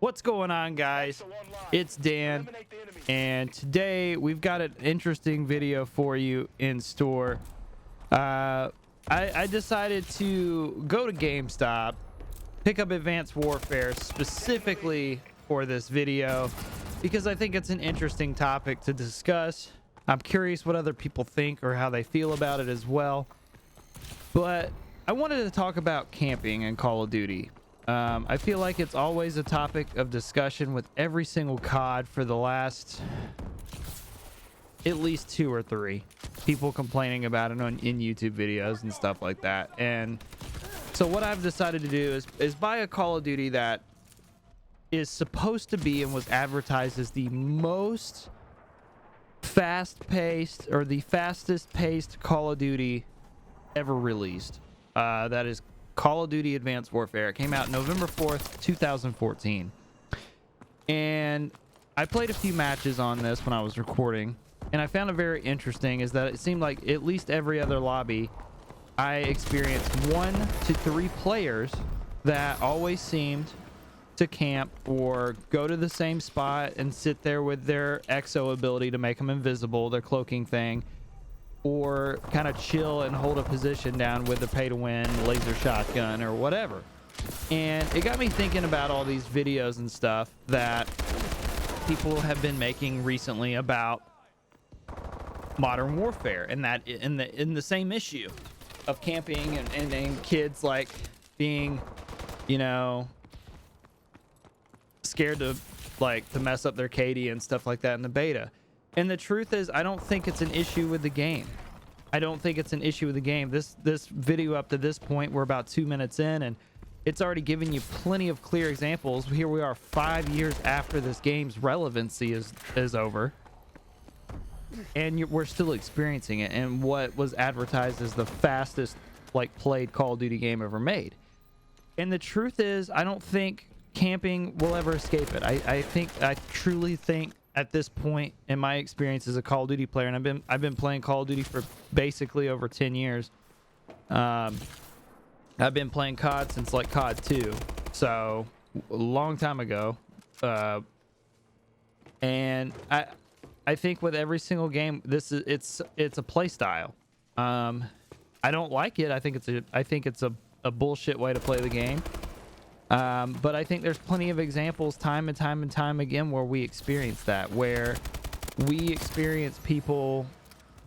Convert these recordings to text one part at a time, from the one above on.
What's going on, guys? It's Dan, and today we've got an interesting video for you in store. I decided to go to GameStop, pick up Advanced Warfare specifically for this video because I think it's an interesting topic to discuss. I'm curious what other people think or how they feel about it as well. But I wanted to talk about camping in Call of Duty. I feel like it's always a topic of discussion with every single COD for the last at least 2 or 3 people complaining about it in YouTube videos and stuff like that. And so what I've decided to do is buy a Call of Duty that is supposed to be and was advertised as the most fast-paced or the fastest-paced Call of Duty ever released. That is Call of Duty Advanced Warfare. It came out November 4th, 2014. And I played a few matches on this when I was recording, and I found it very interesting is that it seemed like at least every other lobby I experienced 1 to 3 players that always seemed to camp or go to the same spot and sit there with their exo ability to make them invisible, their cloaking thing, or kind of chill and hold a position down with the pay to win laser shotgun or whatever. And it got me thinking about all these videos and stuff that people have been making recently about modern warfare, and that in the same issue of camping and kids like being, you know, scared to mess up their KD and stuff like that in the beta. And the truth is, I don't think it's an issue with the game. I don't think it's an issue with the game. This video up to this point, we're about 2 minutes in, and it's already given you plenty of clear examples. Here we are 5 years after this game's relevancy is over, and we're still experiencing it. And what was advertised as the fastest played Call of Duty game ever made. And the truth is, I don't think camping will ever escape it. I truly think at this point in my experience as a Call of Duty player, and I've been playing Call of Duty for basically over 10 years. I've been playing COD since COD 2, so a long time ago. And I think with every single game, it's a play style. I don't like it. I think it's a bullshit way to play the game. But I think there's plenty of examples time and time again where we experience that, where we experience people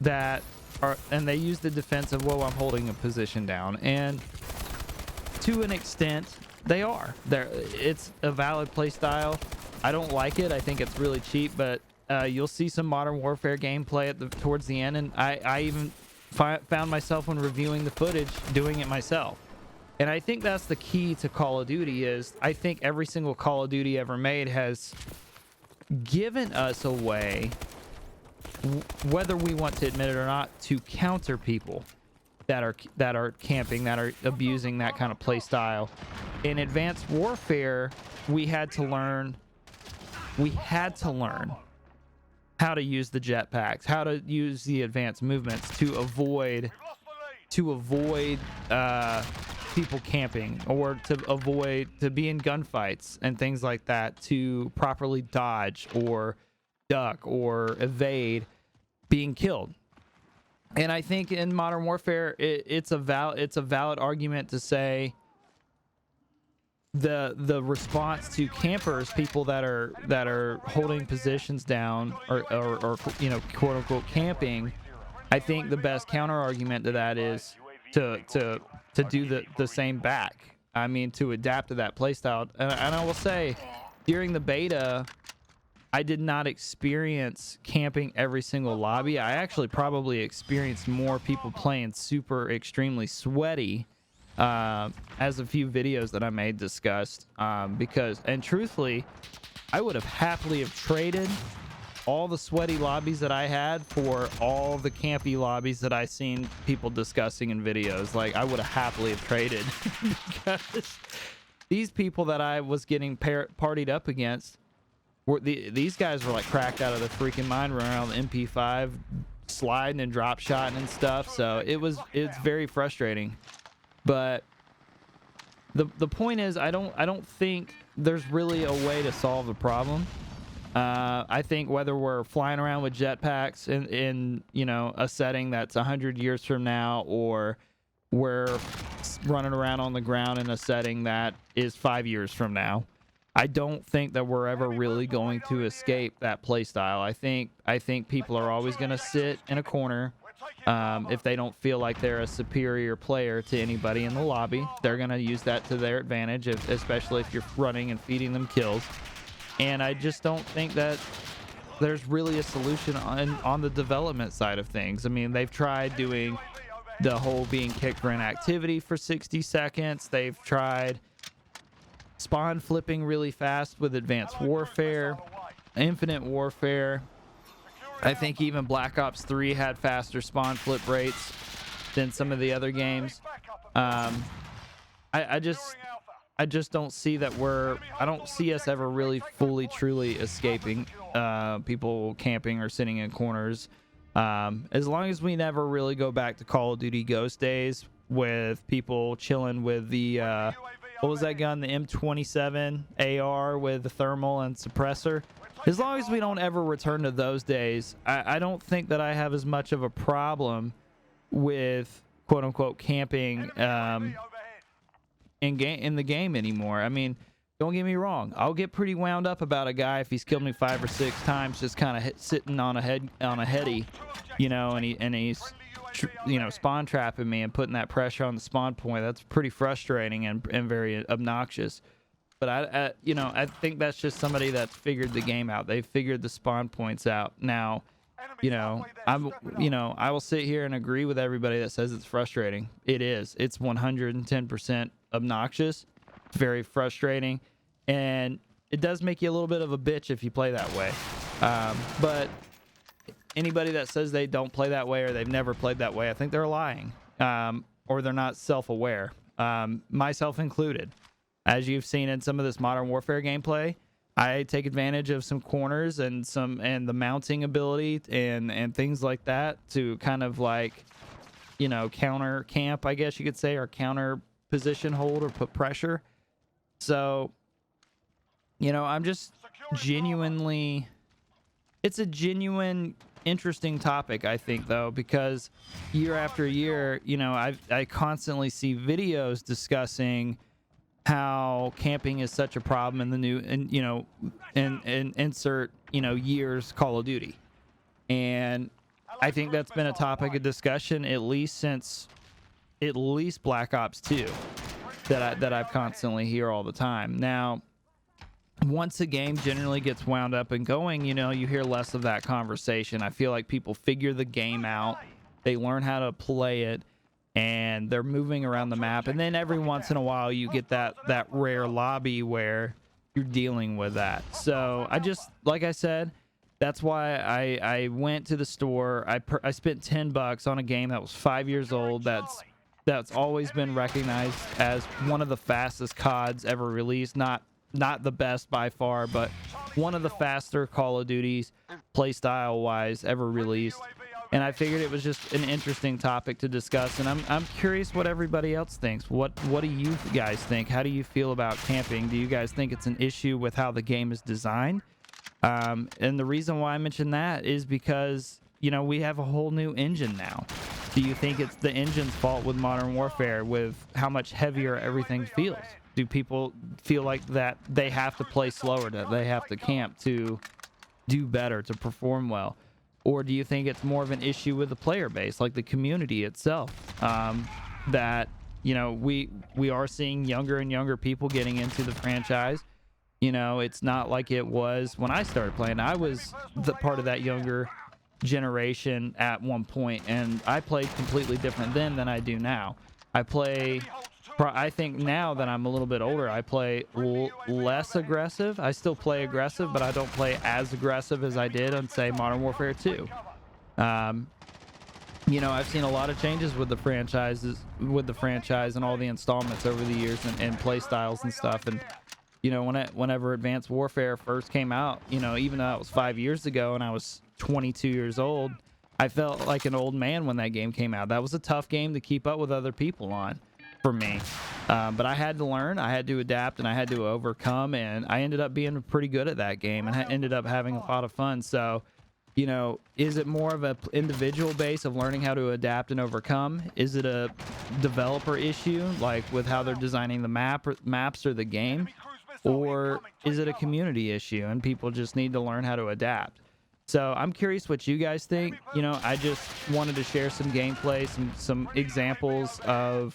that are, and they use the defense of, well, I'm holding a position down, and to an extent they are there. It's a valid play style. I don't like it. I think it's really cheap, but you'll see some Modern Warfare gameplay towards the end, and I even found myself when reviewing the footage doing it myself. And I think that's the key to Call of Duty. Is I think every single Call of Duty ever made has given us a way, whether we want to admit it or not, to counter people that are camping, that are abusing that kind of play style. In Advanced Warfare, we had to learn how to use the jetpacks, how to use the advanced movements to avoid people camping, or to be in gunfights and things like that, to properly dodge or duck or evade being killed. And I think in Modern Warfare, it's a valid argument to say the response to campers, people that are holding positions down or you know, quote unquote camping. I think the best counter argument to that is to do the same back. I mean, to adapt to that playstyle. And I will say, during the beta, I did not experience camping every single lobby. I actually probably experienced more people playing super extremely sweaty, as a few videos that I made discussed. Because, and truthfully, I would have happily have traded all the sweaty lobbies that I had for all the campy lobbies that I seen people discussing in videos. I would have happily have traded because these people that I was getting partied up against were these guys were cracked out of the freaking mind, running around the MP5, sliding and drop shotting and stuff. So it's very frustrating. But the point is, I don't think there's really a way to solve the problem. I think whether we're flying around with jetpacks in a setting that's 100 years from now, or we're running around on the ground in a setting that is 5 years from now, I don't think that we're ever really going to escape that play style. I think people are always going to sit in a corner. If they don't feel like they're a superior player to anybody in the lobby, they're going to use that to their advantage, especially if you're running and feeding them kills. And I just don't think that there's really a solution on the development side of things. I mean, they've tried doing the whole being kicked for inactivity for 60 seconds. They've tried spawn flipping really fast with Advanced Warfare, Infinite Warfare. I think even Black Ops 3 had faster spawn flip rates than some of the other games. I just don't see that I don't see us ever really fully truly escaping people camping or sitting in corners. As long as we never really go back to Call of Duty Ghost days with people chilling with the what was that gun, the M27 AR with the thermal and suppressor. As long as we don't ever return to those days, I don't think that I have as much of a problem with quote unquote camping in the game anymore. I mean, don't get me wrong, I'll get pretty wound up about a guy if he's killed me 5 or 6 times just kind of sitting on a heady, and he's spawn trapping me and putting that pressure on the spawn point. That's pretty frustrating and very obnoxious. But I think that's just somebody that figured the game out. They've figured the spawn points out. Now, I will sit here and agree with everybody that says it's frustrating. It is. It's 110% obnoxious. It's very frustrating, and it does make you a little bit of a bitch if you play that way. But anybody that says they don't play that way or they've never played that way, I think they're lying, or they're not self-aware, myself included. As you've seen in some of this Modern Warfare gameplay, I take advantage of some corners and the mounting ability and things like that to kind of counter camp, I guess you could say, or counter position hold or put pressure. So, I'm just genuinely, it's a genuine interesting topic, I think, though, because year after year, I constantly see videos discussing how camping is such a problem in the new and insert years Call of Duty. And I think that's been a topic of discussion at least Black Ops 2 that I've constantly hear all the time. Now, once a game generally gets wound up and going, you hear less of that conversation. I feel like people figure the game out, they learn how to play it, and they're moving around the map. And then every once in a while you get that rare lobby where you're dealing with that. So like I said, that's why I went to the store. I spent $10 on a game that was 5 years old. That's always been recognized as one of the fastest CODs ever released. Not the best by far, but one of the faster Call of Duties playstyle wise ever released. And I figured it was just an interesting topic to discuss, and I'm curious what everybody else thinks. What do you guys think? How do you feel about camping? Do you guys think it's an issue with how the game is designed? And the reason why I mention that is because we have a whole new engine now. Do you think it's the engine's fault with Modern Warfare, with how much heavier everything feels? Do people feel like that they have to play slower, that they have to camp to do better, to perform well? Or do you think it's more of an issue with the player base, like the community itself, that we are seeing younger and younger people getting into the franchise? It's not like it was when I started playing. I was the part of that younger generation at one point, and I played completely different then than I do now. I think now that I'm a little bit older, I play less aggressive. I still play aggressive, but I don't play as aggressive as I did on, say, Modern Warfare 2. I've seen a lot of changes with the franchise and all the installments over the years and play styles and stuff. And whenever Advanced Warfare first came out, even though it was 5 years ago and I was 22 years old, I felt like an old man when that game came out. That was a tough game to keep up with other people on. for me. But I had to learn, I had to adapt, and I had to overcome, and I ended up being pretty good at that game and ended up having a lot of fun. So, you know, is it more of a individual base of learning how to adapt and overcome? Is it a developer issue, like with how they're designing the maps or the game? Or is it a community issue and people just need to learn how to adapt? So I'm curious what you guys think. You know, I just wanted to share some gameplay, some examples of,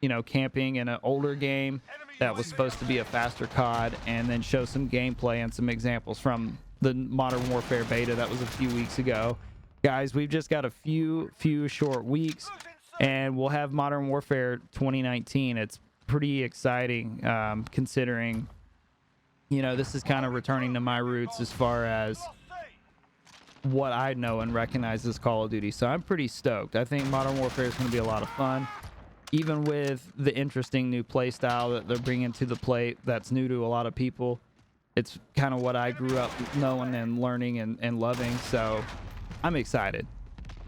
you know, camping in an older game that was supposed to be a faster COD, and then show some gameplay and some examples from the Modern Warfare beta that was a few weeks ago. Guys, we've just got a few short weeks, and we'll have Modern Warfare 2019. It's pretty exciting, considering, you know, this is kind of returning to my roots as far as what I know and recognize as Call of Duty. So I'm pretty stoked. I think Modern Warfare is going to be a lot of fun, even with the interesting new play style that they're bringing to the plate that's new to a lot of people. It's kind of what I grew up knowing and learning and loving, so I'm excited.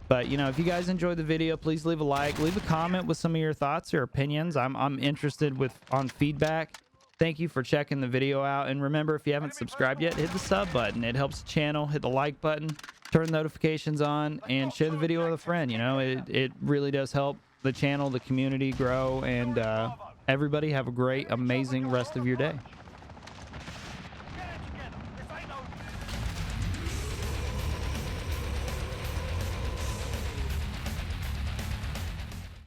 But, you know, if you guys enjoyed the video, please leave a like, leave a comment with some of your thoughts or opinions. I'm interested on feedback. Thank you for checking the video out, and remember, if you haven't subscribed yet, hit the sub button. It helps the channel. Hit the like button, turn notifications on, and share the video with a friend. You know, it really does help the channel, the community grow, and everybody have a great, amazing rest of your day.